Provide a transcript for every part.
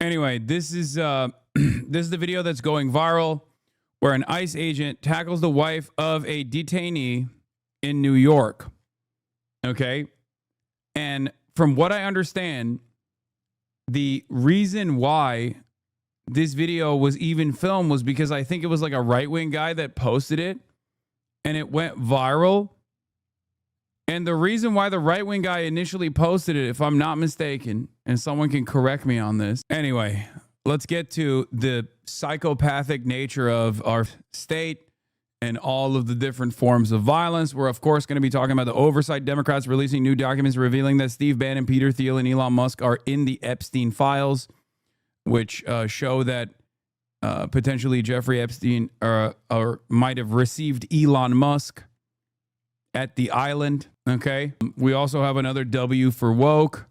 Anyway, this is this is the video that's going viral where an ICE agent tackles the wife of a detainee in New York. Okay? And from what I understand, the reason why this video was even filmed was because I think it was like a right-wing guy that posted it and it went viral. And the reason why the right-wing guy initially posted it, if I'm not mistaken, and someone can correct me on this. Anyway, let's get to the psychopathic nature of our state and all of the different forms of violence. We're, of course, going to be talking about the oversight Democrats releasing new documents revealing that Steve Bannon, Peter Thiel, and Elon Musk are in the Epstein files, which show that potentially Jeffrey Epstein or might have received Elon Musk at the island. Okay. We also have another W for woke.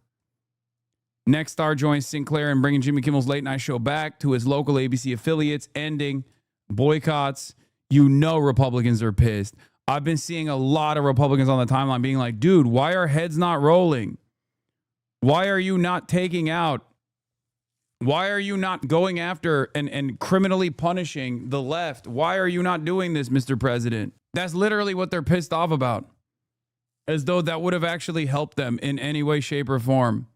Nexstar joins Sinclair in bringing Jimmy Kimmel's late night show back to his local ABC affiliates, ending boycotts. You know Republicans are pissed. I've been seeing a lot of Republicans on the timeline being like, dude, why are heads not rolling? Why are you not taking out? Why are you not going after and criminally punishing the left? Why are you not doing this, Mr. President? That's literally what they're pissed off about. As though that would have actually helped them in any way, shape, or form.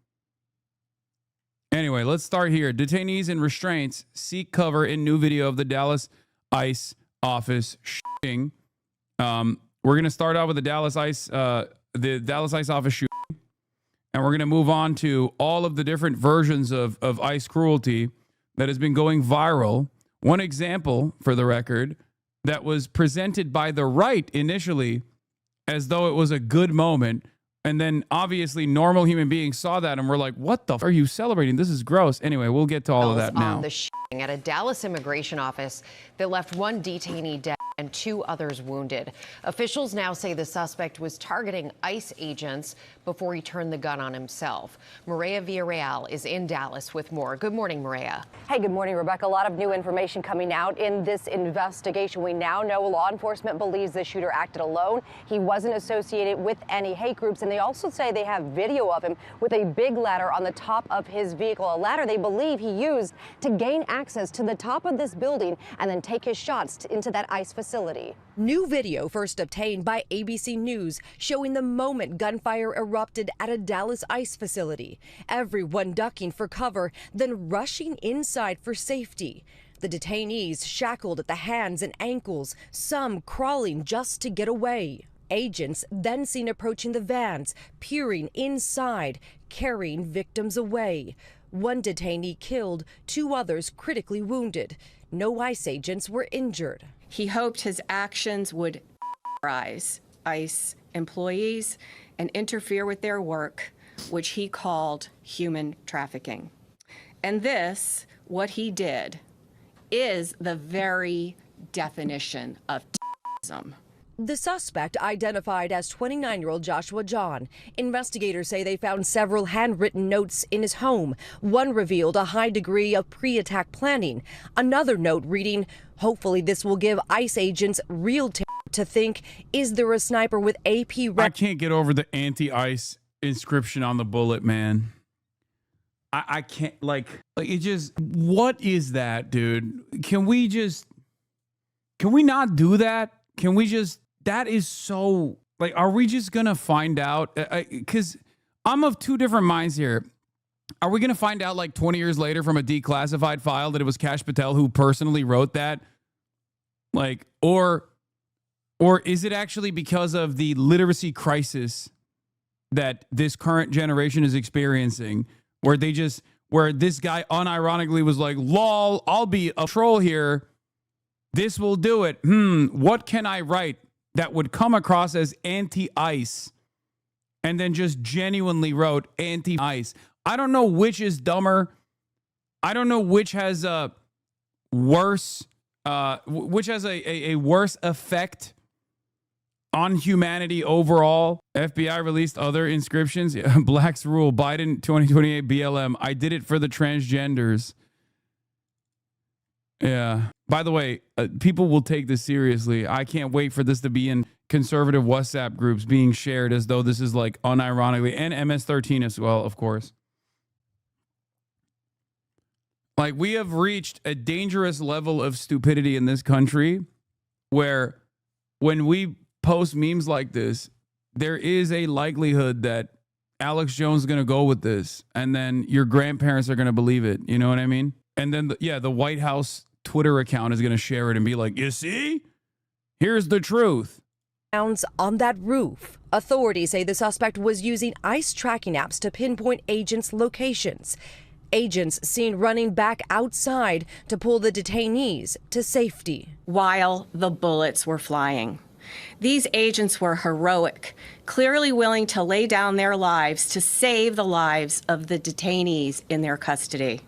Anyway, let's start here. Detainees and restraints seek cover in new video of the Dallas ICE office shooting. We're going to start out with the Dallas ICE office shooting. And we're going to move on to all of the different versions of ICE cruelty that has been going viral. One example, for the record, that was presented by the right initially as though it was a good moment. And then obviously normal human beings saw that and were like, what the f are you celebrating? This is gross. Anyway, we'll get to all of that now. On the shooting at a Dallas immigration office that left one detainee dead and 2 others wounded. Officials now say the suspect was targeting ICE agents before he turned the gun on himself. Maria Villarreal is in Dallas with more. Good morning, Maria. Hey, good morning, Rebecca. A lot of new information coming out in this investigation. We now know law enforcement believes the shooter acted alone. He wasn't associated with any hate groups, and they also say they have video of him with a big ladder on the top of his vehicle, a ladder they believe he used to gain access to the top of this building and then take his shots into that ICE facility. New video first obtained by ABC News showing the moment gunfire erupted at a Dallas ICE facility. Everyone ducking for cover, then rushing inside for safety. The detainees shackled at the hands and ankles, some crawling just to get away. Agents then seen approaching the vans, peering inside, carrying victims away. One detainee killed, 2 others critically wounded. No ICE agents were injured. He hoped his actions would terrorize ICE employees and interfere with their work, which he called human trafficking. And this, what he did, is the very definition of terrorism. The suspect, identified as 29-year-old Joshua John. Investigators say they found several handwritten notes in his home. One revealed a high degree of pre-attack planning. Another note reading, hopefully this will give ICE agents real terror to think, is there a sniper with AP... I can't get over the anti-ICE inscription on the bullet, man. I can't, like it just, what is that, dude? Can we not do that? Can we just, that is so, like, are we just going to find out? Because I'm of 2 different minds here. Are we going to find out like 20 years later from a declassified file that it was Kash Patel who personally wrote that? Like, or is it actually because of the literacy crisis that this current generation is experiencing, where this guy unironically was like, lol, I'll be a troll here. This will do it. What can I write that would come across as anti-ICE? And then just genuinely wrote anti-ICE. I don't know which is dumber. I don't know which has a worse, which has a worse effect on humanity overall. FBI released other inscriptions. Blacks rule. Biden 2028 BLM. I did it for the transgenders. Yeah. By the way, people will take this seriously. I can't wait for this to be in conservative WhatsApp groups being shared as though this is like unironically, and MS-13 as well, of course. Like, we have reached a dangerous level of stupidity in this country where when we post memes like this, there is a likelihood that Alex Jones is going to go with this, and then your grandparents are going to believe it. You know what I mean? And then, the White House Twitter account is going to share it and be like, you see? Here's the truth. On that roof. Authorities say the suspect was using ICE tracking apps to pinpoint agents' locations. Agents seen running back outside to pull the detainees to safety. While the bullets were flying. These agents were heroic, clearly willing to lay down their lives to save the lives of the detainees in their custody.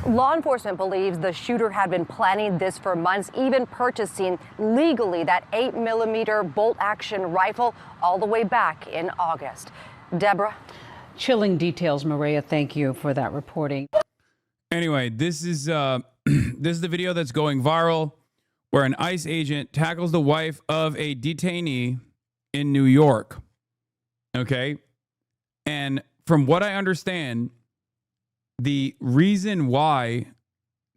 Law enforcement believes the shooter had been planning this for months, even purchasing legally that 8mm bolt-action rifle all the way back in August. Deborah? Chilling details, Maria. Thank you for that reporting. Anyway, this is the video that's going viral where an ICE agent tackles the wife of a detainee in New York. Okay? And from what I understand, the reason why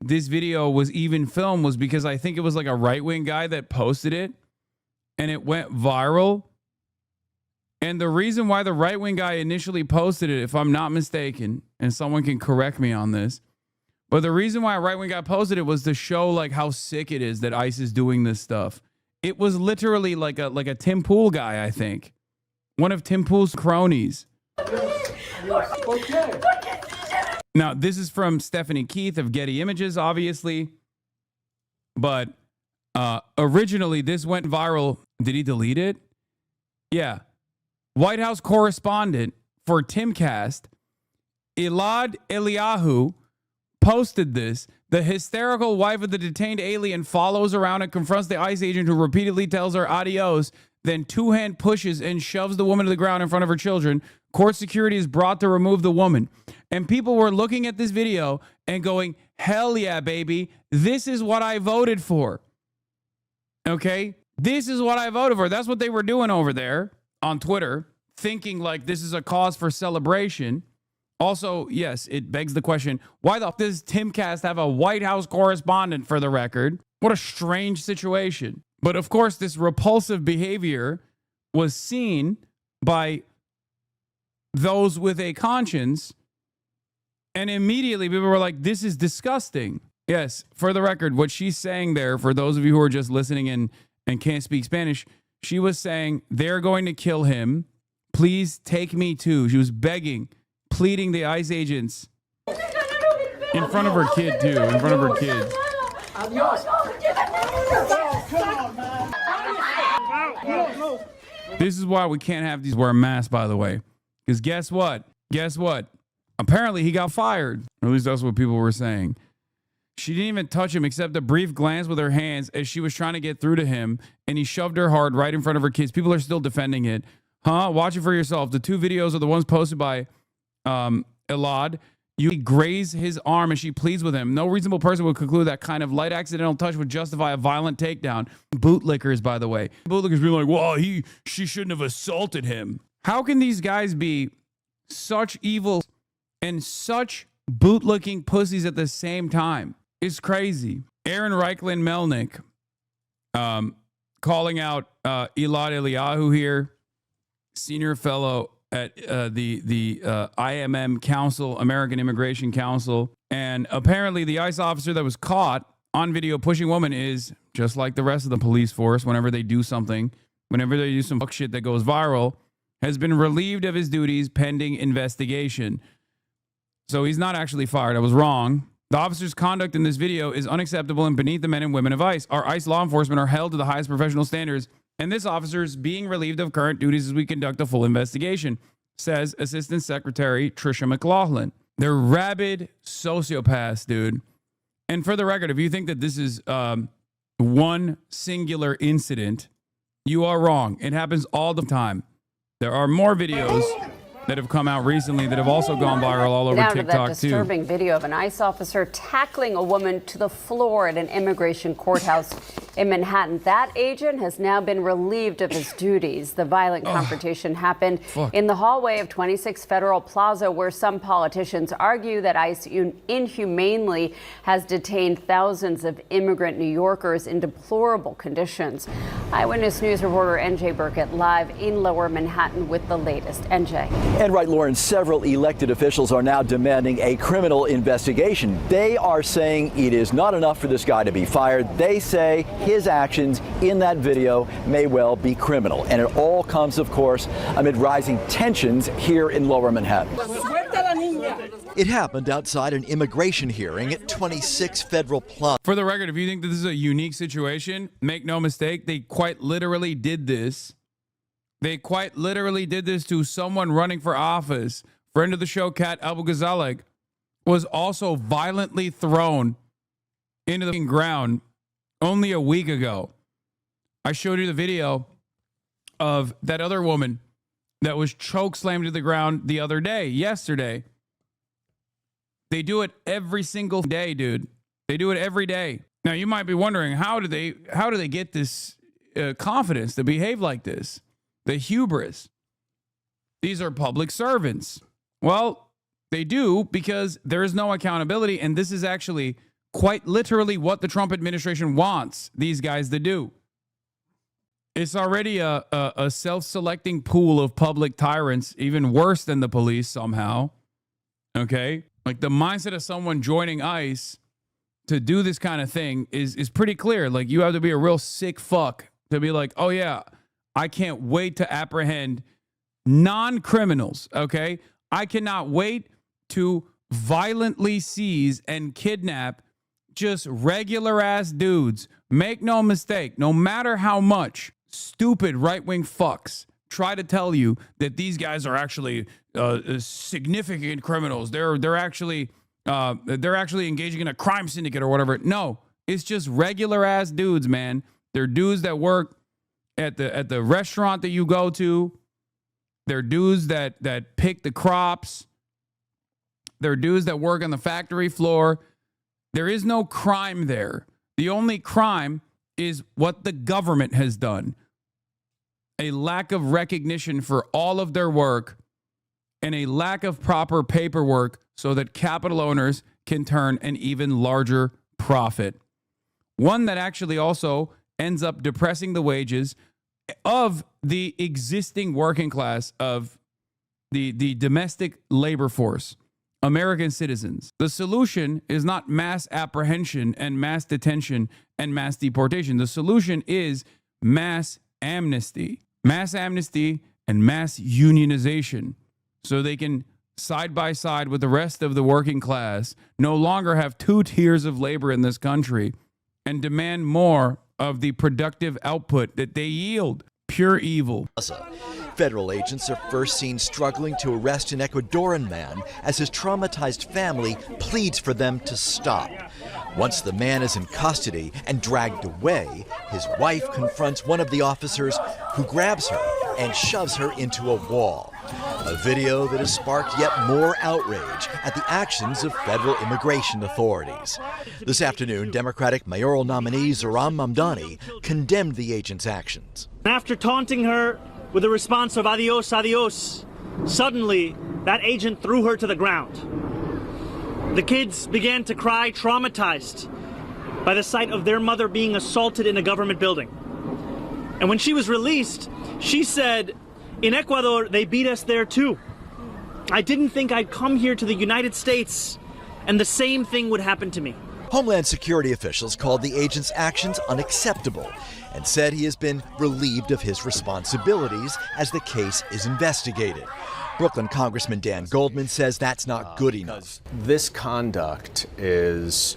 this video was even filmed was because I think it was like a right-wing guy that posted it and it went viral. And the reason why the right-wing guy initially posted it, if I'm not mistaken, and someone can correct me on this, but the reason why a right-wing guy posted it was to show like how sick it is that ICE is doing this stuff. It was literally like a Tim Pool guy, I think. One of Tim Pool's cronies. Okay. Now, this is from Stephanie Keith of Getty Images, obviously. But originally, this went viral. Did he delete it? Yeah. White House correspondent for Timcast, Elad Eliyahu, posted this. The hysterical wife of the detained alien follows around and confronts the ICE agent who repeatedly tells her adios, then two-hand pushes and shoves the woman to the ground in front of her children. Court security is brought to remove the woman. And people were looking at this video and going, hell yeah, baby. This is what I voted for. Okay? This is what I voted for. That's what they were doing over there on Twitter, thinking like this is a cause for celebration. Also, yes, it begs the question, why the f does Timcast have a White House correspondent for the record? What a strange situation. But of course, this repulsive behavior was seen by those with a conscience. And immediately people were like, this is disgusting. Yes, for the record, what she's saying there, for those of you who are just listening and can't speak Spanish, she was saying, they're going to kill him. Please take me too. She was begging, pleading the ICE agents in front of her kid too, in front of her kids. This is why we can't have these wear masks, by the way. Because guess what? Guess what? Apparently he got fired. Or at least that's what people were saying. She didn't even touch him except a brief glance with her hands as she was trying to get through to him, and he shoved her hard right in front of her kids. People are still defending it. Watch it for yourself. The two videos are the ones posted by Elad. You graze his arm and she pleads with him. No reasonable person would conclude that kind of light accidental touch would justify a violent takedown. Bootlickers, by the way. Bootlickers being like, well, she shouldn't have assaulted him. How can these guys be such evil and such bootlicking pussies at the same time? It's crazy. Aaron Reichlin Melnick calling out Elad Eliyahu here, senior fellow at the IMM Council, American Immigration Council. And apparently the ICE officer that was caught on video pushing woman is just like the rest of the police force. Whenever they do something, whenever they do some fuck shit that goes viral, has been relieved of his duties pending investigation. So he's not actually fired. I was wrong. The officer's conduct in this video is unacceptable and beneath the men and women of ICE. Our ICE law enforcement are held to the highest professional standards, and this officer is being relieved of current duties as we conduct a full investigation, says Assistant Secretary Tricia McLaughlin. They're rabid sociopaths, dude. And for the record, if you think that this is one singular incident, you are wrong. It happens all the time. There are more videos that have come out recently that have also gone viral all over TikTok, too. Now to that disturbing video of an ICE officer tackling a woman to the floor at an immigration courthouse in Manhattan. That agent has now been relieved of his duties. The violent confrontation happened in the hallway of 26 Federal Plaza, where some politicians argue that ICE inhumanely has detained thousands of immigrant New Yorkers in deplorable conditions. Eyewitness News reporter NJ Burkett live in Lower Manhattan with the latest. NJ. And right, Lauren, several elected officials are now demanding a criminal investigation. They are saying it is not enough for this guy to be fired. They say his actions in that video may well be criminal. And it all comes, of course, amid rising tensions here in Lower Manhattan. It happened outside an immigration hearing at 26 Federal Plaza. For the record, if you think that this is a unique situation, make no mistake, they quite literally did this. They quite literally did this to someone running for office. Friend of the show, Kat Abu-Ghazalek, was also violently thrown into the ground only a week ago. I showed you the video of that other woman that was choke slammed to the ground the other day, yesterday. They do it every single day, dude. They do it every day. Now, you might be wondering, how do they get this confidence to behave like this? The hubris. These are public servants. Well, they do because there is no accountability, and this is actually quite literally what the Trump administration wants these guys to do. It's already a self-selecting pool of public tyrants, even worse than the police somehow. Okay? Like, the mindset of someone joining ICE to do this kind of thing is pretty clear. Like, you have to be a real sick fuck to be like, oh yeah, I can't wait to apprehend non-criminals, okay? I cannot wait to violently seize and kidnap just regular ass dudes. Make no mistake, no matter how much stupid right-wing fucks try to tell you that these guys are actually significant criminals, they're actually engaging in a crime syndicate or whatever. No, it's just regular ass dudes, man. They're dudes that work at the restaurant that you go to. They're dudes that pick the crops. They're dudes that work on the factory floor. There is no crime there. The only crime is what the government has done. A lack of recognition for all of their work and a lack of proper paperwork so that capital owners can turn an even larger profit. One that actually also ends up depressing the wages of the existing working class, of the domestic labor force. American citizens. The solution is not mass apprehension and mass detention and mass deportation. The solution is mass amnesty and mass unionization, so they can, side by side with the rest of the working class, no longer have two tiers of labor in this country and demand more of the productive output that they yield. Pure evil. Federal agents are first seen struggling to arrest an Ecuadorian man as his traumatized family pleads for them to stop. Once the man is in custody and dragged away, his wife confronts one of the officers, who grabs her and shoves her into a wall. A video that has sparked yet more outrage at the actions of federal immigration authorities. This afternoon, Democratic mayoral nominee Zohran Mamdani condemned the agent's actions. After taunting her with a response of adios, adios, suddenly that agent threw her to the ground. The kids began to cry, traumatized by the sight of their mother being assaulted in a government building. And when she was released, she said, in Ecuador, they beat us there too. I didn't think I'd come here to the United States and the same thing would happen to me. Homeland Security officials called the agent's actions unacceptable and said he has been relieved of his responsibilities as the case is investigated. Brooklyn Congressman Dan Goldman says that's not good enough. This conduct is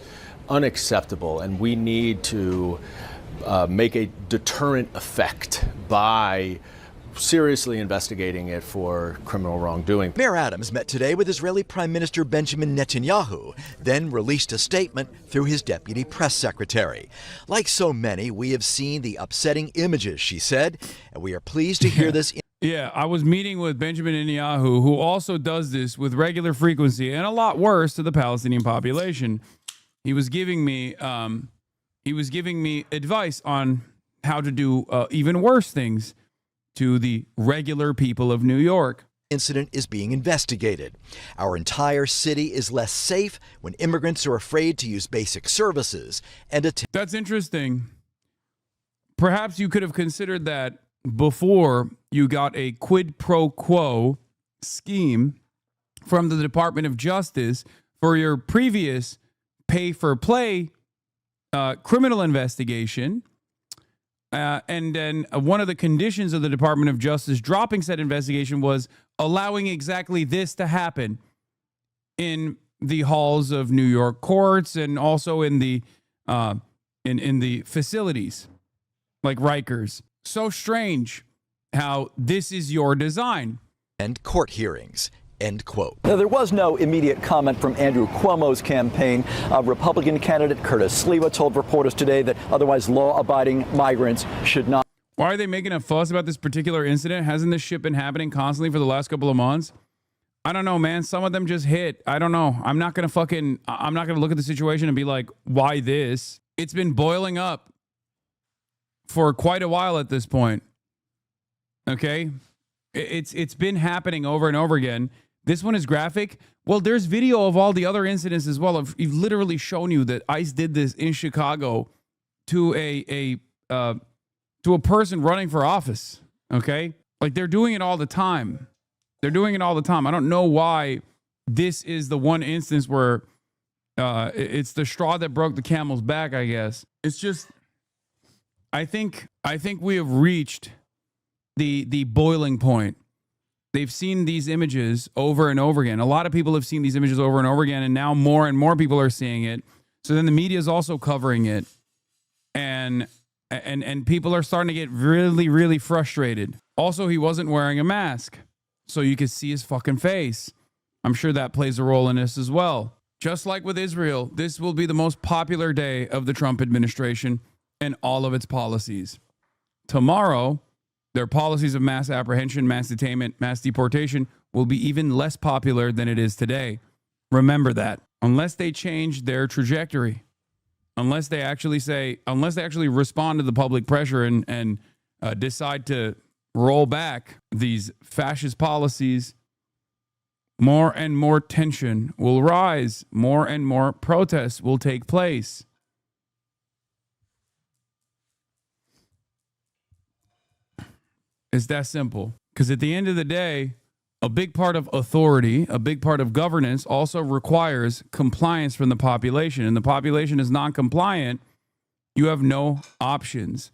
unacceptable, and we need to make a deterrent effect by seriously investigating it for criminal wrongdoing. Mayor Adams met today with Israeli Prime Minister Benjamin Netanyahu, then released a statement through his deputy press secretary. Like so many, we have seen the upsetting images, she said, and we are pleased to hear this. Yeah, I was meeting with Benjamin Netanyahu, who also does this with regular frequency and a lot worse to the Palestinian population. He was giving me He was giving me advice on how to do even worse things to the regular people of New York. Incident is being investigated. Our entire city is less safe when immigrants are afraid to use basic services and That's interesting. Perhaps you could have considered that before you got a quid pro quo scheme from the Department of Justice for your previous pay for play criminal investigation. And then one of the conditions of the Department of Justice dropping said investigation was allowing exactly this to happen in the halls of New York courts and also in the in the facilities like Rikers. So strange how this is your design. And court hearings. End quote. Now, there was no immediate comment from Andrew Cuomo's campaign. Republican candidate Curtis Sliwa told reporters today that otherwise law-abiding migrants should not. Why are they making a fuss about this particular incident? Hasn't this shit been happening constantly for the last couple of months? I don't know, man. Some of them just hit. I don't know. I'm not going to look at the situation and be like, why this? It's been boiling up for quite a while at this point. Okay? It's been happening over and over again. This one is graphic. Well, there's video of all the other incidents as well. I've literally shown you that ICE did this in Chicago to a person running for office. Okay? Like, they're doing it all the time. They're doing it all the time. I don't know why this is the one instance where it's the straw that broke the camel's back, I guess. It's just, I think we have reached the boiling point. They've seen these images over and over again. A lot of people have seen these images over and over again, and now more and more people are seeing it. So then the media is also covering it, and people are starting to get really, really frustrated. Also, he wasn't wearing a mask, so you could see his fucking face. I'm sure that plays a role in this as well. Just like with Israel, this will be the most popular day of the Trump administration and all of its policies. Tomorrow, their policies of mass apprehension, mass detainment, mass deportation will be even less popular than it is today. Remember that. Unless they change their trajectory, unless they actually respond to the public pressure and decide to roll back these fascist policies, more and more tension will rise. More and more protests will take place. It's that simple. Because at the end of the day, a big part of authority, a big part of governance also requires compliance from the population. And the population is non-compliant. You have no options.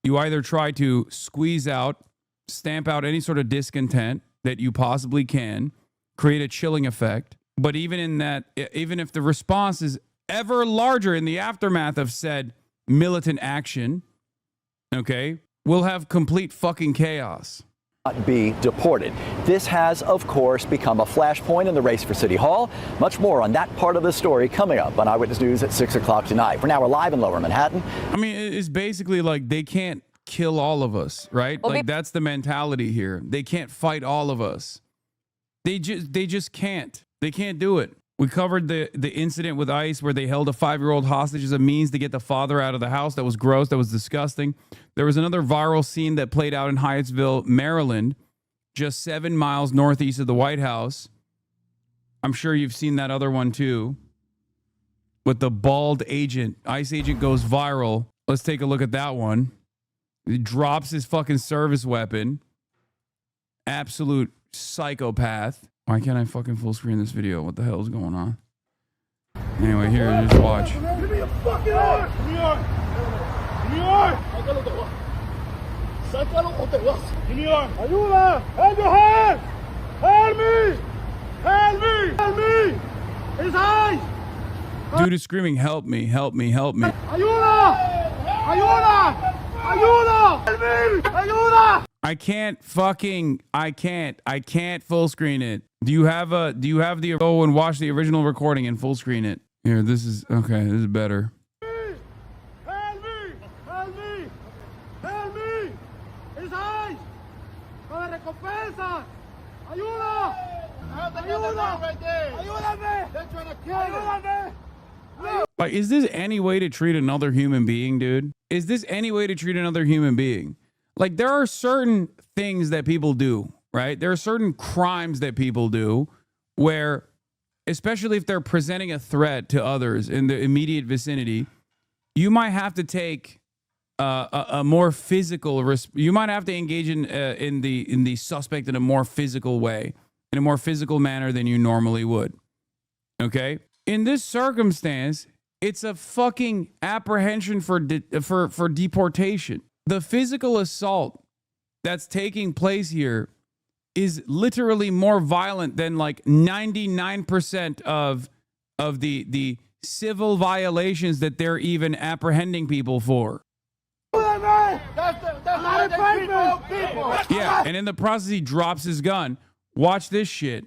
You either try to squeeze out, stamp out any sort of discontent that you possibly can, create a chilling effect. But even in that, even if the response is ever larger in the aftermath of said militant action, okay, we'll have complete fucking chaos. Be deported. This has, of course, become a flashpoint in the race for City Hall. Much more on that part of the story coming up on Eyewitness News at 6 o'clock tonight. For now, we're live in Lower Manhattan. I mean, it's basically like they can't kill all of us, right? Like, that's the mentality here. They can't fight all of us. They just can't. They can't do it. We covered the incident with ICE where they held a 5-year-old hostage as a means to get the father out of the house. That was gross. That was disgusting. There was another viral scene that played out in Hyattsville, Maryland, just 7 miles northeast of the White House. I'm sure you've seen that other one too. With the bald agent. ICE agent goes viral. Let's take a look at that one. He drops his fucking service weapon. Absolute psychopath. Why can't I fucking full screen this video? What the hell is going on? Anyway, here, just watch. Give me a fucking arm! New York! New York! New York! Ayuda! Help your hand! Help me! Help me! Help me! His eyes! Dude is screaming, help me, help me, help me. Ayuda! Ayuda! Ayuda! Help me! Ayuda! I can't full screen it. Do you have the go and watch the original recording and full screen it? Here, this is okay, this is better. Help me! Help me! Help me! His eyes! Con la recompensa! Ayuda! Ayuda! Right there! Ayúdame! They're trying to kill me! Ayúdame! Like, is this any way to treat another human being, dude? Is this any way to treat another human being? Like, there are certain things that people do, right? There are certain crimes that people do where, especially if they're presenting a threat to others in the immediate vicinity, you might have to take a more physical. You might have to engage in the suspect in a more physical way, in a more physical manner than you normally would. Okay, in this circumstance, it's a fucking apprehension for deportation. The physical assault that's taking place here is literally more violent than like 99% of the civil violations that they're even apprehending people for. Yeah, and in the process, he drops his gun. Watch this shit.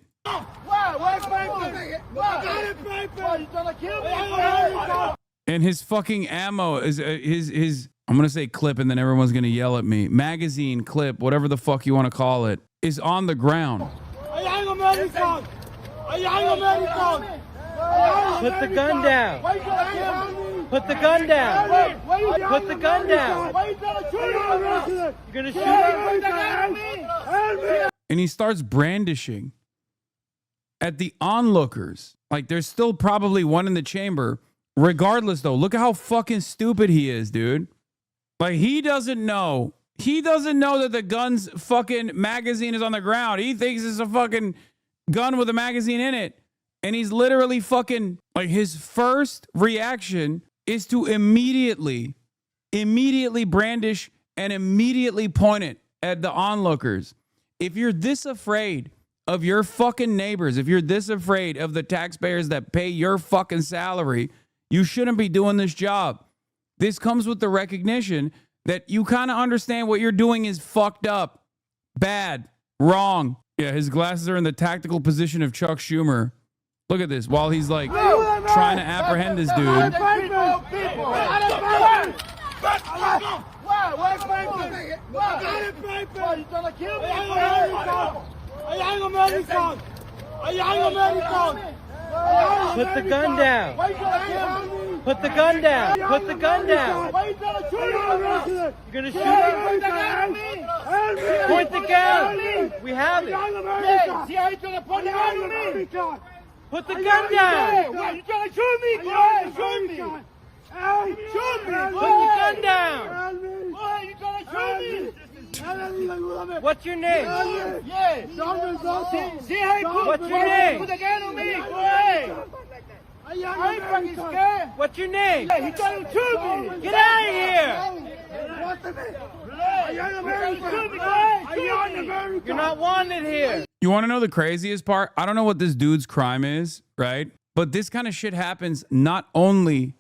And his fucking ammo is his I'm gonna say clip, and then everyone's gonna yell at me. Magazine, clip, whatever the fuck you want to call it, is on the ground. Put the gun down. Put the gun down. Put the gun down. You're gonna shoot me? And he starts brandishing at the onlookers. Like, there's still probably one in the chamber. Regardless, though, look at how fucking stupid he is, dude. Like, he doesn't know. He doesn't know that the gun's fucking magazine is on the ground. He thinks it's a fucking gun with a magazine in it. And he's literally fucking, like, his first reaction is to immediately brandish and immediately point it at the onlookers. If you're this afraid of your fucking neighbors, if you're this afraid of the taxpayers that pay your fucking salary, you shouldn't be doing this job. This comes with the recognition that you kind of understand what you're doing is fucked up, bad, wrong. Yeah, his glasses are in the tactical position of Chuck Schumer. Look at this, while he's like trying to apprehend this dude. Put the gun down. Put the gun down. Put the gun down. You're gonna shoot me? Point the gun. We have it. Put the gun down. You're trying to shoot me? Go ahead, shoot me. Shoot me. Put the gun down. You're trying to shoot me? What's your name? Yeah. What's your name? Put the gun on me. Go ahead. I ain't fucking scared. What's your name? Yeah, he's trying to shoot me. Get out of here. You're not wanted here. You want to know the craziest part? I don't know what this dude's crime is, right? But this kind of shit happens not only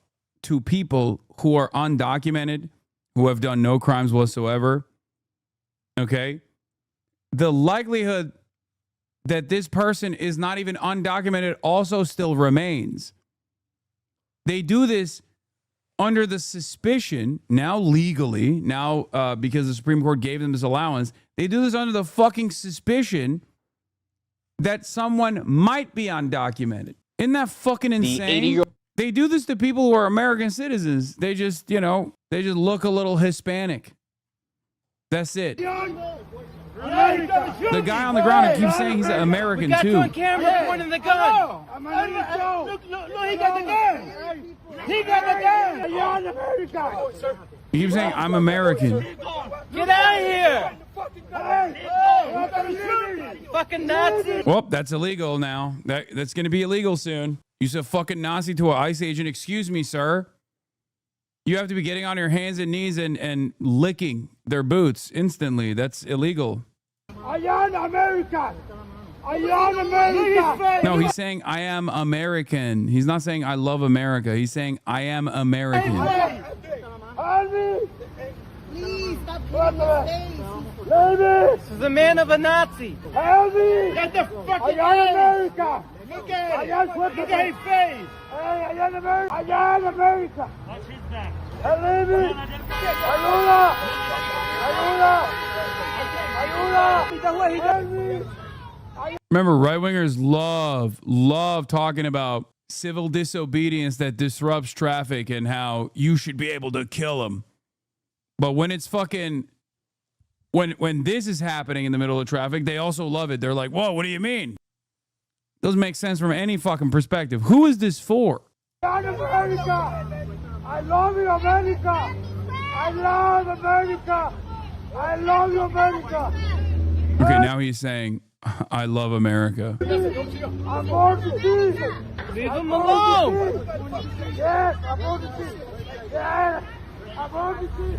to people who are undocumented, who have done no crimes whatsoever. Okay? The likelihood that this person is not even undocumented also still remains. They do this under the suspicion, now legally, now because the Supreme Court gave them this allowance, they do this under the fucking suspicion that someone might be undocumented. Isn't that fucking insane? They do this to people who are American citizens. They just, they just look a little Hispanic. That's it. The guy on the ground keeps saying he's an American too. We got you on camera pointing the gun. Look, he got the gun. He got the gun. You're an American. He keeps saying, I'm American. Get out of here. Fucking Nazi. Well, that's illegal now. That's going to be illegal soon. You said fucking Nazi to an ICE agent. Excuse me, sir. You have to be getting on your hands and knees and licking their boots instantly. That's illegal. I am American. I am American. No, he's saying I am American. He's not saying I love America. He's saying I am American. Please stop hitting his face. This is a man of a Nazi. Help me! Get the fucking I am America. Look at it. Look at his face. I am America. I am America. Watch his back. Help me! Ayuda! Ayuda! Ayuda! Remember, right-wingers love talking about civil disobedience that disrupts traffic and how you should be able to kill them. But when it's fucking, when this is happening in the middle of traffic, they also love it. They're like, whoa, what do you mean? Doesn't make sense from any fucking perspective. Who is this for? America! I love you, America! I love America! I love you, America! Okay, now he's saying, I love America. I'm born to see! Leave him alone! Yes, I'm born to see! Yes, I'm born to see!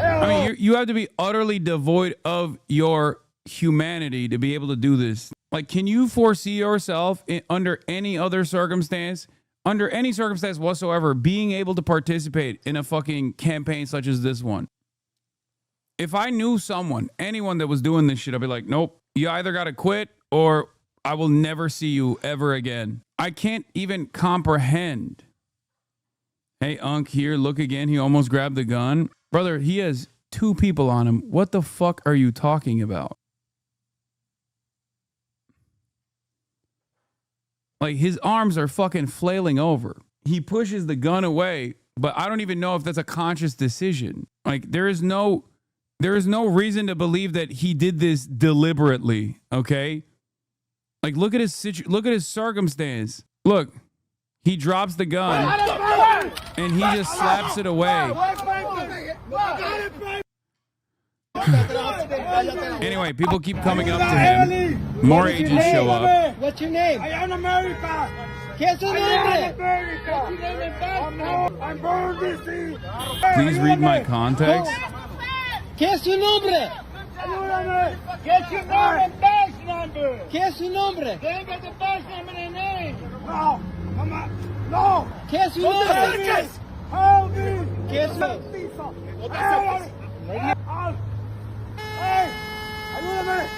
I mean, you have to be utterly devoid of your humanity to be able to do this. Like, can you foresee yourself under any other circumstance, under any circumstance whatsoever, being able to participate in a fucking campaign such as this one? If I knew someone, anyone that was doing this shit, I'd be like, nope, you either got to quit or I will never see you ever again. I can't even comprehend. Hey, Unc, here, look again. He almost grabbed the gun. Brother, he has 2 people on him. What the fuck are you talking about? Like, his arms are fucking flailing over. He pushes the gun away, but I don't even know if that's a conscious decision. Like, there is no reason to believe that he did this deliberately, okay? Like, look at his circumstance. Look, he drops the gun and he just slaps it away. Anyway, people keep coming up to him. More agents show up. What's your name? I am America. ¿Qué es su nombre? I'm born to see. Please read my context. ¿Qué es su nombre? Ayúdame. ¿Qué es su nombre? Badge number. ¿Qué es su nombre? Venga the badge number and name. No, come on. No. ¿Qué es su nombre? Help me. ¿Qué es su nombre? Hey, ayúdame.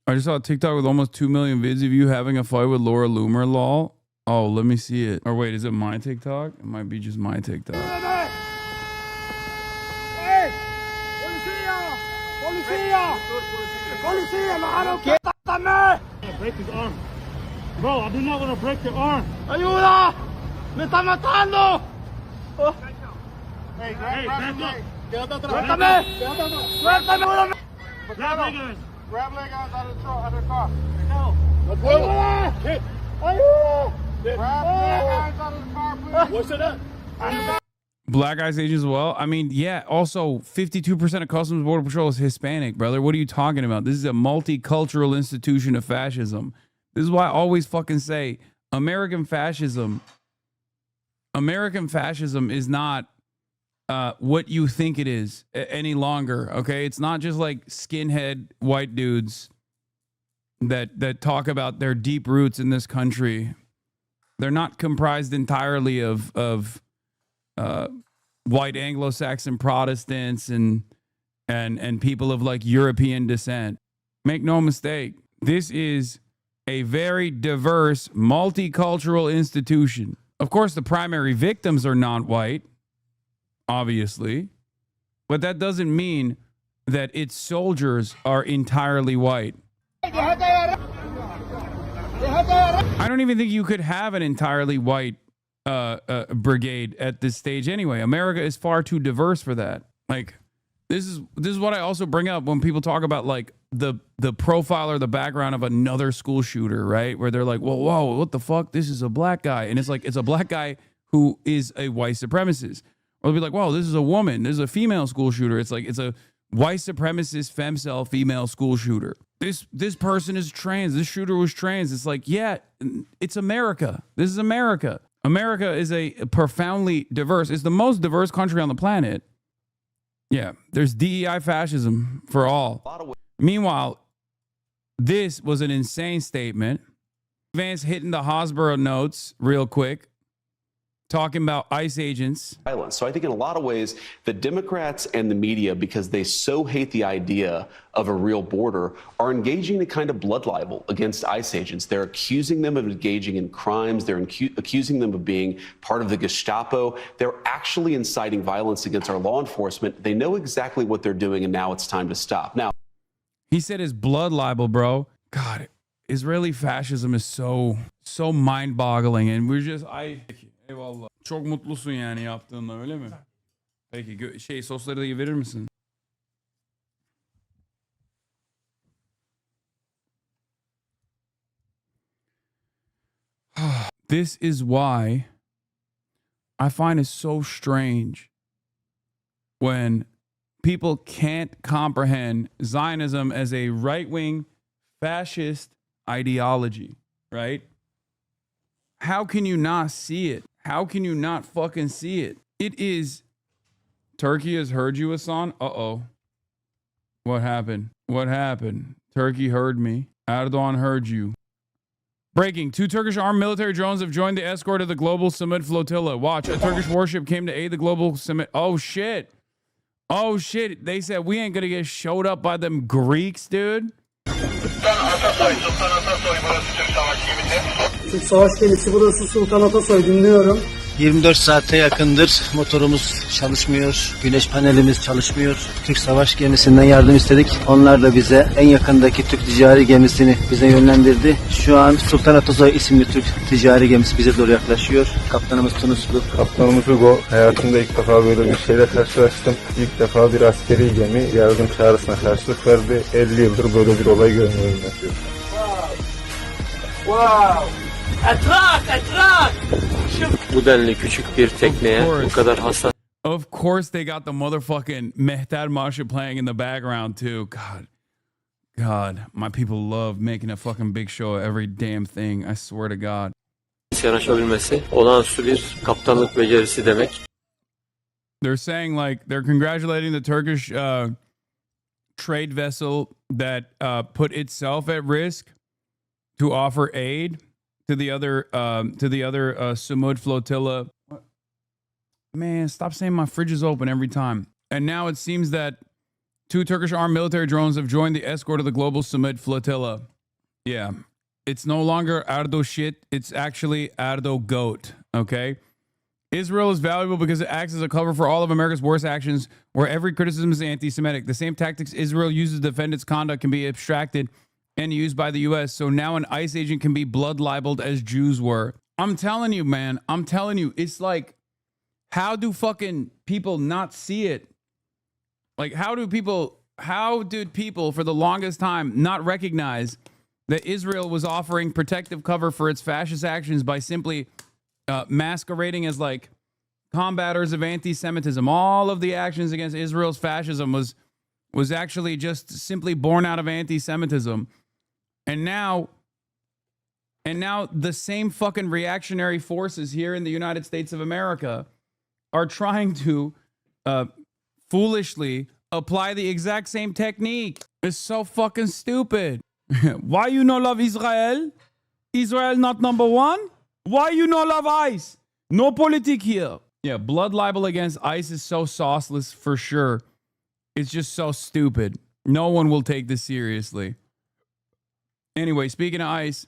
I just saw a TikTok with almost 2 million vids of you having a fight with Laura Loomer, lol. Oh, let me see it. Or wait, is it my TikTok? It might be just my TikTok. Hey, policía! Policía! Policía, mano, quiértame! Break his arm. Bro, I do not want to break your arm. Ayuda! Me está matando! Oh. Hey, grab leg. Quédate atrás. Suéltame! Suéltame! Grab leg guys. Grab leg guys out of the car. No. Let's go. Ayuda! Ayuda! Grab leg guys out of the car, please. What's it up? Black ICE agents as well. I mean, yeah, also 52% of Customs Border Patrol is Hispanic, brother. What are you talking about? This is a multicultural institution of fascism. This is why I always fucking say American fascism is not what you think it is any longer, okay? It's not just like skinhead white dudes that talk about their deep roots in this country. They're not comprised entirely of white Anglo-Saxon Protestants and people of like European descent. Make no mistake, this is a very diverse, multicultural institution. Of course, the primary victims are not white, obviously, but that doesn't mean that its soldiers are entirely white. I don't even think you could have an entirely white brigade at this stage anyway. America is far too diverse for that. Like, this is what I also bring up when people talk about like the profile or the background of another school shooter, right? Where they're like, whoa, what the fuck? This is a black guy. And it's like, it's a black guy who is a white supremacist. Or they'll be like, whoa, this is a woman. This is a female school shooter. It's like, it's a white supremacist femcel female school shooter. This person is trans. This shooter was trans. It's like, yeah, it's America. This is America. America is a profoundly diverse, it's the most diverse country on the planet. Yeah, there's DEI fascism for all. Meanwhile, this was an insane statement. Vance hitting the Hosborough notes real quick, talking about ICE agents. Violence. So I think in a lot of ways, the Democrats and the media, because they so hate the idea of a real border, are engaging in a kind of blood libel against ICE agents. They're accusing them of engaging in crimes. They're accusing them of being part of the Gestapo. They're actually inciting violence against our law enforcement. They know exactly what they're doing, and now it's time to stop. Now, he said his blood libel, bro. God, Israeli fascism is so mind-boggling, and we're just eyvallah. Çok mutlusun yani yaptığında, öyle mi? Peki sosları da verir misin? This is why I find it so strange when people can't comprehend Zionism as a right-wing fascist ideology, right? How can you not see it? How can you not fucking see it? It is. Turkey has heard you, Hasan. Uh-oh. What happened? What happened? Turkey heard me. Erdogan heard you. Breaking. 2 Turkish armed military drones have joined the escort of the global Summit flotilla. Watch. A Turkish warship came to aid the global Summit. Oh, shit. Oh, shit. They said we ain't gonna get showed up by them Greeks, dude. Türk savaş gemisi burası Sultan Atasoy, dinliyorum. 24 saate yakındır motorumuz çalışmıyor, güneş panelimiz çalışmıyor. Türk savaş gemisinden yardım istedik. Onlar da bize en yakındaki Türk ticari gemisini bize yönlendirdi. Şu an Sultan Atasoy isimli Türk ticari gemisi bize doğru yaklaşıyor. Kaptanımız Tunuslu. Kaptanımız Hugo. Hayatımda ilk defa böyle bir şeyle karşılaştım. İlk defa bir askeri gemi yardım çağrısına karşılık verdi. 50 yıldır böyle bir olay görmüyorum. Wow! Atrak! Bu denli küçük bir tekneye bu kadar hassas. Of course they got the motherfucking Mehter Marşı playing in the background too. God, my people love making a fucking big show of every damn thing. I swear to God. Yanaşabilmesi olağanüstü bir kaptanlık becerisi demek. They're saying like they're congratulating the Turkish trade vessel that put itself at risk to offer aid to the other Sumud flotilla. Man, stop saying my fridge is open every time. And now it seems that 2 Turkish armed military drones have joined the escort of the global Sumud flotilla. Yeah, it's no longer Erdo shit. It's actually Erdo goat. Okay. Israel is valuable because it acts as a cover for all of America's worst actions, where every criticism is anti-Semitic. The same tactics Israel uses to defend its conduct can be abstracted and used by the U.S. So now an ICE agent can be blood libeled as Jews were. I'm telling you, man. I'm telling you. It's like, how do fucking people not see it? Like, how did people for the longest time not recognize that Israel was offering protective cover for its fascist actions by simply masquerading as like combaters of anti-Semitism? All of the actions against Israel's fascism was actually just simply born out of anti-Semitism. And now the same fucking reactionary forces here in the United States of America are trying to foolishly apply the exact same technique. It's so fucking stupid. Why you no love Israel? Israel not number one? Why you no love ICE? No politic here. Yeah, blood libel against ICE is so sauceless for sure. It's just so stupid. No one will take this seriously. Anyway, speaking of ICE,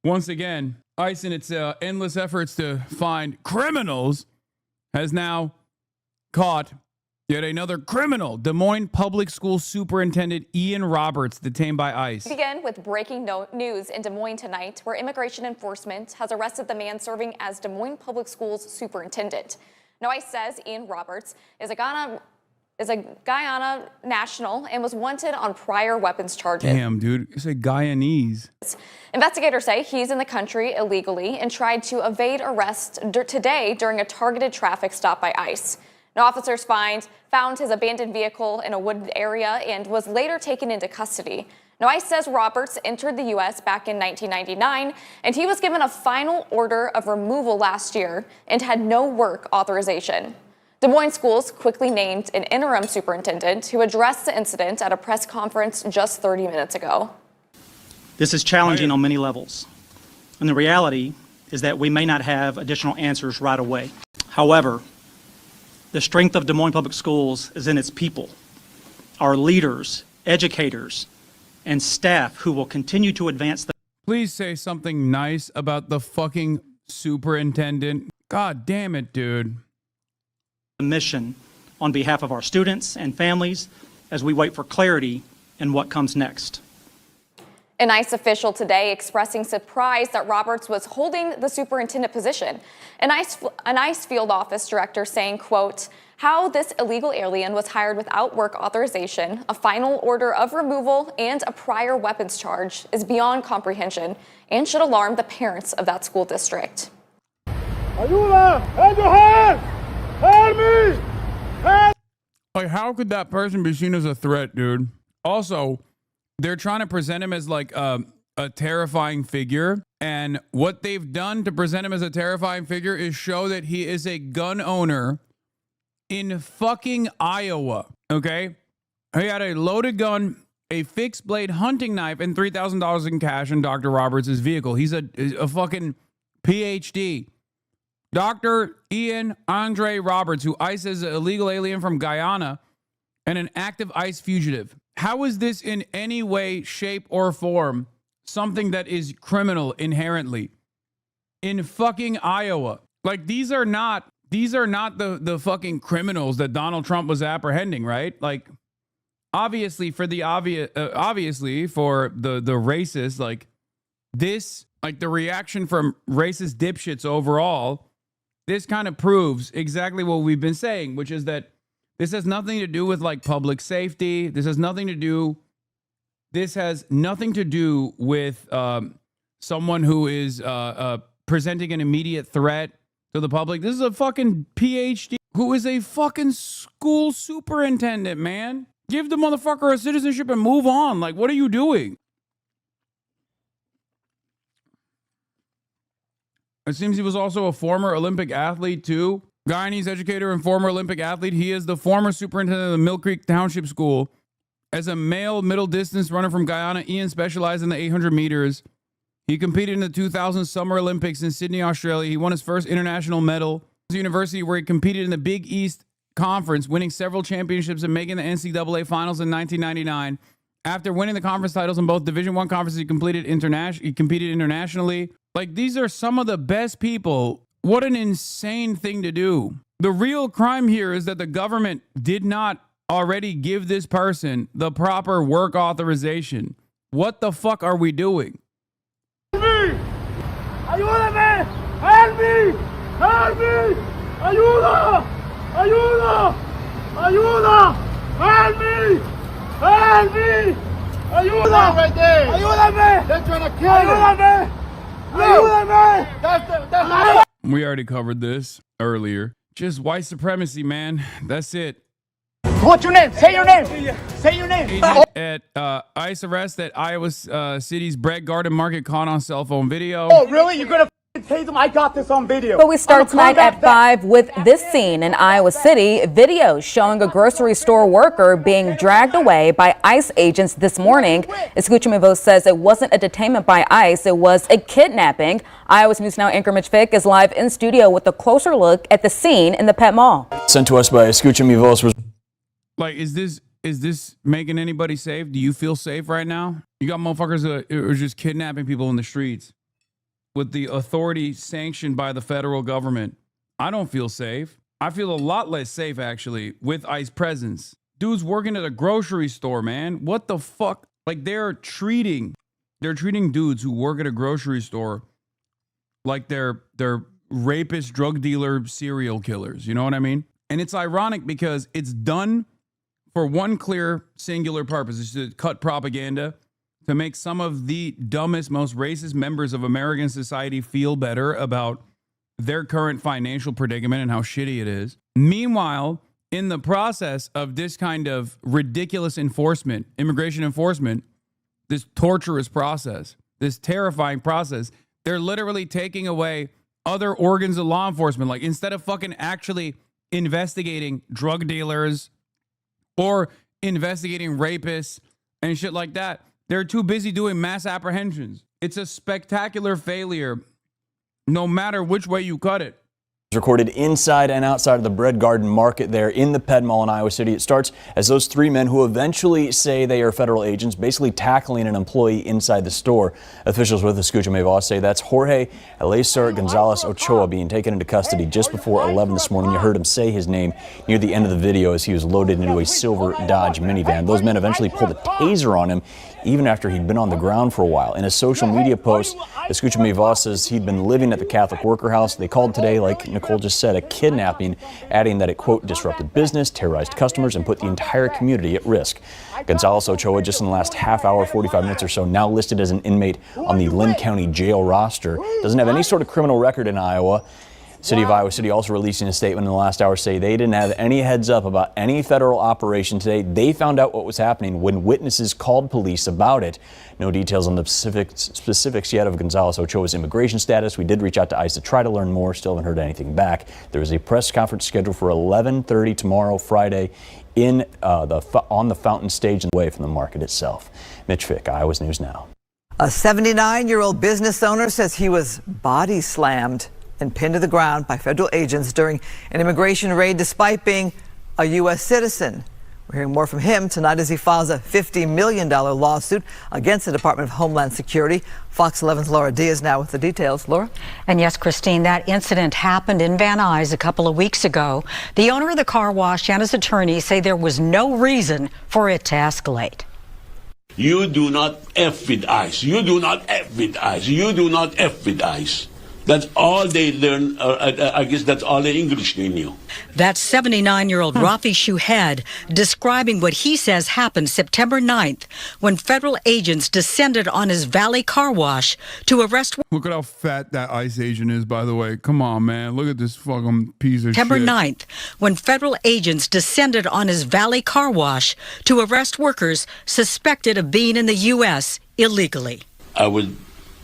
once again, ICE in its endless efforts to find criminals has now caught yet another criminal. Des Moines Public School Superintendent Ian Roberts detained by ICE. We begin with breaking news in Des Moines tonight, where immigration enforcement has arrested the man serving as Des Moines Public Schools superintendent. Now, ICE says Ian Roberts is a Guyana national and was wanted on prior weapons charges. Damn, dude. It's a Guyanese. Investigators say he's in the country illegally and tried to evade arrest today during a targeted traffic stop by ICE. Now, officers found his abandoned vehicle in a wooded area and was later taken into custody. Now, ICE says Roberts entered the U.S. back in 1999, and he was given a final order of removal last year and had no work authorization. Des Moines Schools quickly named an interim superintendent who addressed the incident at a press conference just 30 minutes ago. This is challenging on many levels, and the reality is that we may not have additional answers right away. However, the strength of Des Moines Public Schools is in its people, our leaders, educators, and staff who will continue to advance the... Please say something nice about the fucking superintendent. God damn it, dude. ...mission on behalf of our students and families as we wait for clarity in what comes next. An ICE official today expressing surprise that Roberts was holding the superintendent position. An ICE field office director saying, quote, how this illegal alien was hired without work authorization, a final order of removal, and a prior weapons charge is beyond comprehension and should alarm the parents of that school district. Ayuda! Hand your hands! Help me! Help! Like, how could that person be seen as a threat, dude? Also, they're trying to present him as like a terrifying figure. And what they've done to present him as a terrifying figure is show that he is a gun owner in fucking Iowa. Okay? He had a loaded gun, a fixed blade hunting knife, and $3,000 in cash in Dr. Roberts' vehicle. He's a fucking PhD. Dr. Ian Andre Roberts, who ICE is an illegal alien from Guyana and an active ICE fugitive. How is this in any way, shape, or form something that is criminal inherently in fucking Iowa? Like, these are not the fucking criminals that Donald Trump was apprehending, right? Like, obviously for the racists, like this, like the reaction from racist dipshits overall, this kind of proves exactly what we've been saying, which is that this has nothing to do with like public safety. This has nothing to do with someone who is presenting an immediate threat to the public. This is a fucking PhD who is a fucking school superintendent, man. Give the motherfucker a citizenship and move on. Like, what are you doing? It seems he was also a former Olympic athlete, too. Guyanese educator and former Olympic athlete. He is the former superintendent of the Mill Creek Township School. As a male middle distance runner from Guyana, Ian specialized in the 800 meters. He competed in the 2000 Summer Olympics in Sydney, Australia. He won his first international medal at the university where he competed in the Big East Conference, winning several championships and making the NCAA finals in 1999. After winning the conference titles in both Division I conferences, he competed internationally. Like, these are some of the best people. What an insane thing to do. The real crime here is that the government did not already give this person the proper work authorization. What the fuck are we doing? Help me! Ayúdame! Help me! Help me! Ayuda! Ayuda! Ayuda! Help me! Help me! Ayuda! Right there! Ayúdame! They're trying to kill me! Ayúdame! Ayúdame! That's We already covered this earlier. Just white supremacy, man. That's it. What's your name? Say your name. Say your name. Agent at ICE arrest at Iowa City's Bread Garden Market caught on cell phone video. Oh, really? You're gonna tase him? I got this on video. But we start tonight at 5 with this scene in Iowa City. Video showing a grocery store worker being dragged away by ICE agents this morning. Escuchame says it wasn't a detainment by ICE, it was a kidnapping. Iowa News Now anchor Mitch Fick is live in studio with a closer look at the scene in the Pet Mall. Sent to us by Escuchame was like, is this making anybody safe? Do you feel safe right now? You got motherfuckers that are just kidnapping people in the streets with the authority sanctioned by the federal government. I don't feel safe. I feel a lot less safe, actually, with ICE presence. Dude's working at a grocery store, man. What the fuck? Like, they're treating dudes who work at a grocery store like they're rapist, drug dealer, serial killers. You know what I mean? And it's ironic because it's done for one clear, singular purpose. It's to cut propaganda, to make some of the dumbest, most racist members of American society feel better about their current financial predicament and how shitty it is. Meanwhile, in the process of this kind of ridiculous enforcement, immigration enforcement, this torturous process, this terrifying process, they're literally taking away other organs of law enforcement. Like, instead of fucking actually investigating drug dealers or investigating rapists and shit like that, they're too busy doing mass apprehensions. It's a spectacular failure, no matter which way you cut it. Recorded inside and outside of the Bread Garden Market there in the Ped Mall in Iowa City. It starts as those three men who eventually say they are federal agents basically tackling an employee inside the store. Officials with Escuchame Voz say that's Jorge Eleazar Gonzalez Ochoa being taken into custody just before 11 this morning. You heard him say his name near the end of the video as he was loaded into a silver Dodge minivan. Those men eventually pulled a taser on him. even after he'd been on the ground for a while. In a social media post, Escúchame Voz says he'd been living at the Catholic Worker House. They called today, like Nicole just said, a kidnapping, adding that it, quote, disrupted business, terrorized customers, and put the entire community at risk. Gonzales Ochoa, just in the last half hour, 45 minutes or so, now listed as an inmate on the Lynn County jail roster. Doesn't have any sort of criminal record in Iowa. City of Iowa City also releasing a statement in the last hour say they didn't have any heads up about any federal operation today. They found out what was happening when witnesses called police about it. No details on the specifics yet of Gonzales Ochoa's immigration status. We did reach out to ICE to try to learn more. Still haven't heard anything back. There is a press conference scheduled for 11:30 tomorrow, Friday, on the Fountain Stage and away from the market itself. Mitch Fick, Iowa's News Now. A 79-year-old business owner says he was body slammed and pinned to the ground by federal agents during an immigration raid despite being a U.S. citizen. We're hearing more from him tonight as he files a $50 million lawsuit against the Department of Homeland Security. Fox 11's Laura Diaz now with the details. Laura? And yes, Christine, that incident happened in Van Nuys a couple of weeks ago. The owner of the car wash and his attorney say there was no reason for it to escalate. You do not F with ICE. You do not F with ICE. You do not F with ICE. That's all they learn. I guess that's all the English they knew. That's 79-year-old Rafi Shuhed describing what he says happened September 9th when federal agents descended on his Valley car wash to arrest. Look at how fat that ICE agent is, by the way. Come on, man. Look at this fucking piece of September shit. 9th when federal agents descended on his Valley car wash to arrest workers suspected of being in the U.S. illegally. I was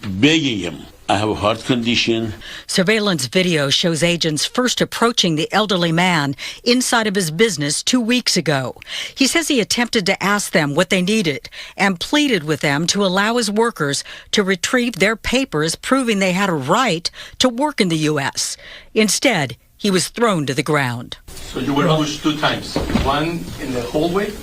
begging him. I have a heart condition. Surveillance video shows agents first approaching the elderly man inside of his business 2 weeks ago. He says he attempted to ask them what they needed and pleaded with them to allow his workers to retrieve their papers proving they had a right to work in the U.S. Instead, he was thrown to the ground. So you were pushed 2 times, one in the hallway?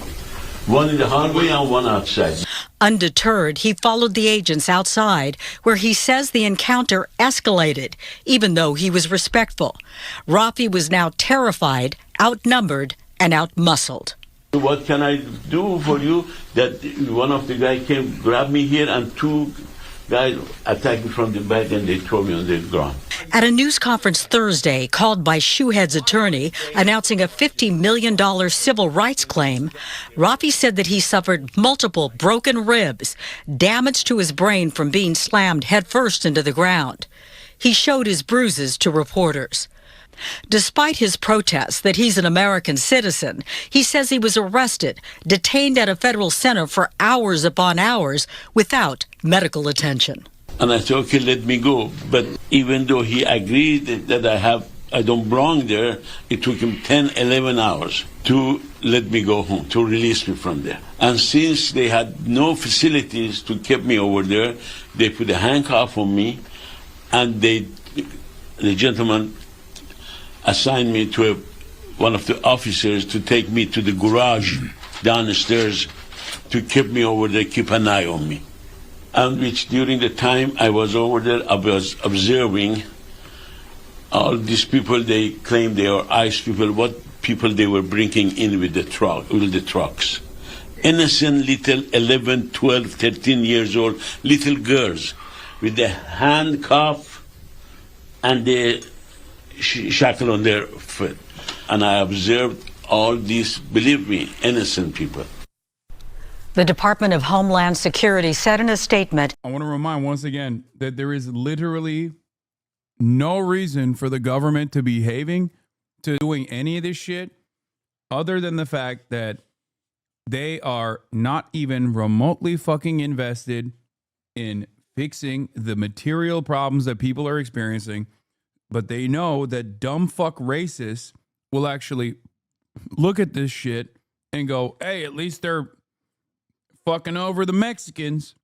One in the hallway and one outside. Undeterred, he followed the agents outside, where he says the encounter escalated, even though he was respectful. Rafi was now terrified, outnumbered, and outmuscled. What can I do for you? That one of the guys came, grabbed me here, and 2 guys attacked me from the back, and they threw me on the ground. At a news conference Thursday called by Shuhed's attorney announcing a $50 million civil rights claim, Rafi said that he suffered multiple broken ribs, damage to his brain from being slammed headfirst into the ground. He showed his bruises to reporters. Despite his protests that he's an American citizen, he says he was arrested, detained at a federal center for hours upon hours without medical attention. And I said, okay, let me go. But even though he agreed that I don't belong there, it took him 10, 11 hours to let me go home, to release me from there. And since they had no facilities to keep me over there, they put a handcuff on me, and the gentleman assigned me to one of the officers to take me to the garage downstairs to keep me over there, keep an eye on me. And which during the time I was over there, I was observing all these people. They claim they are ICE people. What people they were bringing in with the trucks. Innocent little 11, 12, 13 years old little girls with the handcuff and the shackle on their foot. And I observed all these, believe me, innocent people. The Department of Homeland Security said in a statement, I want to remind once again that there is literally no reason for the government to be doing any of this shit other than the fact that they are not even remotely fucking invested in fixing the material problems that people are experiencing. But they know that dumb fuck racists will actually look at this shit and go, hey, at least they're fucking over the Mexicans.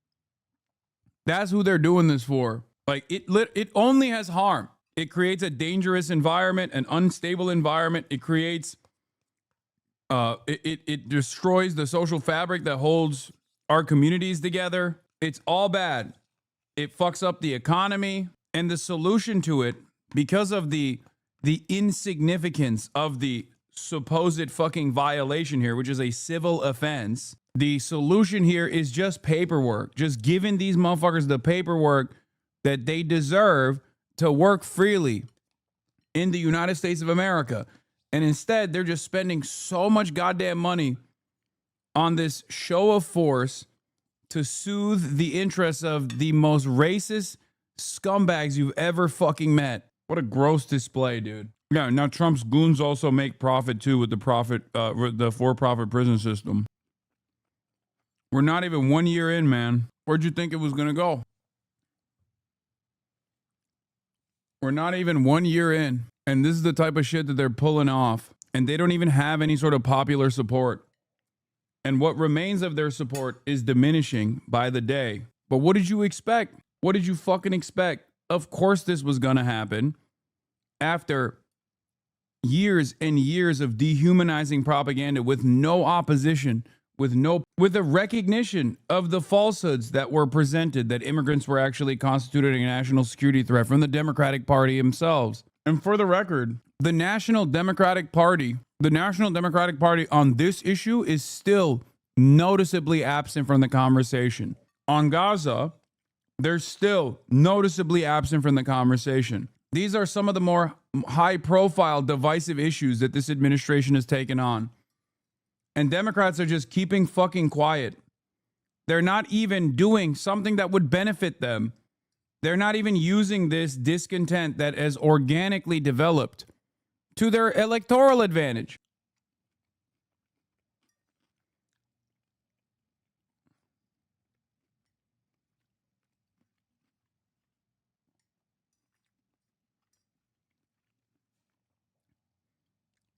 That's who they're doing this for. Like, it only has harm. It creates a dangerous environment, an unstable environment. It creates, it destroys the social fabric that holds our communities together. It's all bad. It fucks up the economy. And the solution to it, because of the insignificance of the supposed fucking violation here, which is a civil offense, The solution here is just paperwork, just giving these motherfuckers the paperwork that they deserve to work freely in the United States of America. And instead, they're just spending so much goddamn money on this show of force to soothe the interests of the most racist scumbags you've ever fucking met. What a gross display, dude. Yeah, now Trump's goons also make profit too with the for-profit prison system. We're not even 1 year in, man. Where'd you think it was gonna go? We're not even 1 year in, and this is the type of shit that they're pulling off, and they don't even have any sort of popular support. And what remains of their support is diminishing by the day. But what did you expect? What did you fucking expect? Of course this was gonna happen after years and years of dehumanizing propaganda with no opposition, with a recognition of the falsehoods that were presented, that immigrants were actually constituting a national security threat from the Democratic Party themselves. And for the record, the National Democratic Party on this issue is still noticeably absent from the conversation. On Gaza, they're still noticeably absent from the conversation. These are some of the more high-profile divisive issues that this administration has taken on. And Democrats are just keeping fucking quiet. They're not even doing something that would benefit them. They're not even using this discontent that has organically developed to their electoral advantage.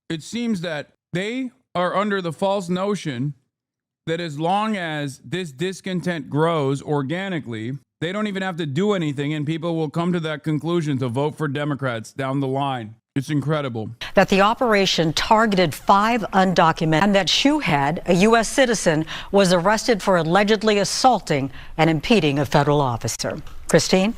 It seems that they are under the false notion that as long as this discontent grows organically, they don't even have to do anything, and people will come to that conclusion to vote for Democrats down the line. It's incredible. That the operation targeted 5 undocumented, and that Shoehead, a U.S. citizen, was arrested for allegedly assaulting and impeding a federal officer. Christine?